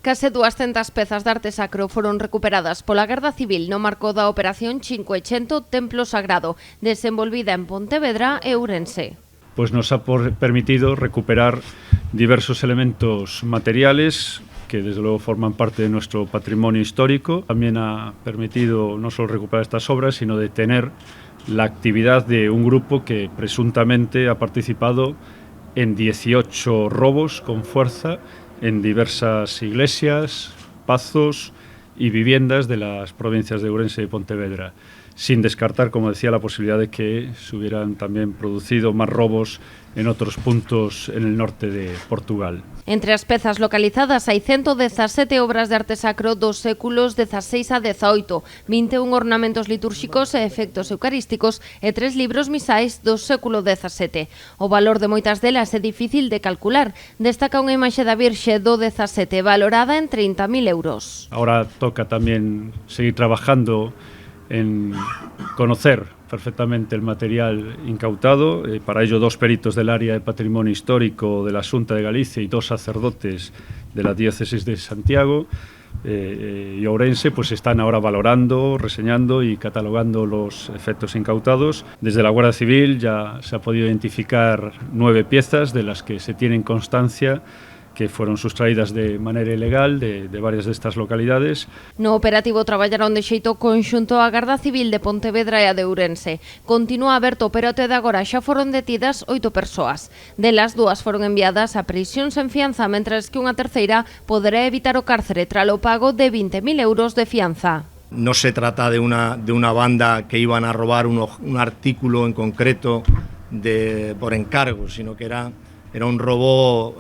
Case 200 pezas de arte sacro foron recuperadas pola Garda Civil no marco da Operación 500 Templo Sagrado, desenvolvida en Pontevedra e Ourense. Pues nos ha permitido recuperar diversos elementos materiales que desde luego forman parte de nuestro patrimonio histórico. También ha permitido no solo recuperar estas obras, sino detener la actividad de un grupo que presuntamente ha participado en 18 robos con fuerza en diversas iglesias, pazos y viviendas de las provincias de Ourense y Pontevedra, sin descartar, como decía, la posibilidad de que se hubieran también producido más robos en otros puntos en el norte de Portugal. Entre as pezas localizadas hai 117 obras de arte sacro dos séculos XVI a XVIII, 21 ornamentos litúrxicos e efectos eucarísticos e 3 libros misais do século XVII. O valor de moitas delas é difícil de calcular. Destaca unha imaxe da Virxe do XVII valorada en 30.000 euros. Ahora toca también seguir trabajando en conocer perfectamente el material incautado. Para ello, 2 peritos del área de patrimonio histórico de la Xunta de Galicia y 2 sacerdotes de la diócesis de Santiago y Ourense pues están ahora valorando, reseñando y catalogando los efectos incautados. Desde la Guardia Civil ya se ha podido identificar 9 piezas de las que se tienen constancia que fueron sustraídas de maneira ilegal de varias destas localidades. No operativo traballaron de xeito conxunto a Garda Civil de Pontevedra e a de Ourense. Continúa aberto, pero até de agora xa foron detidas 8 persoas. Delas, 2 foron enviadas a prisión sen fianza, mentres que unha terceira poderá evitar o cárcere tralo pago de 20.000 euros de fianza. No se trata de una banda que iban a robar un artículo en concreto por encargo, sino que era un robo,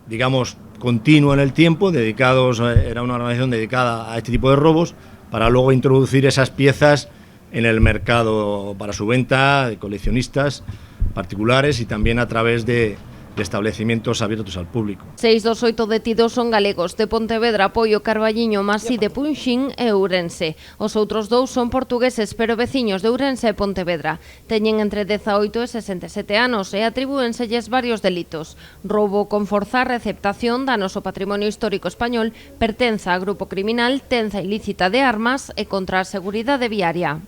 digamos, continuo en el tiempo, era una organización dedicada a este tipo de robos, para luego introducir esas piezas en el mercado para su venta, de coleccionistas particulares y también a través de establecimientos abiertos al público. 6 dos 8 detidos son galegos, de Pontevedra, Poio, Carballiño, Masí de Punxín e Ourense. Os outros 2 son portugueses, pero veciños de Ourense e Pontevedra. Teñen entre 18 e 67 anos e atribúenselles varios delitos. Roubo con forza, receptación, danos ao patrimonio histórico español, pertenza a grupo criminal, tenza ilícita de armas e contra a seguridade viaria.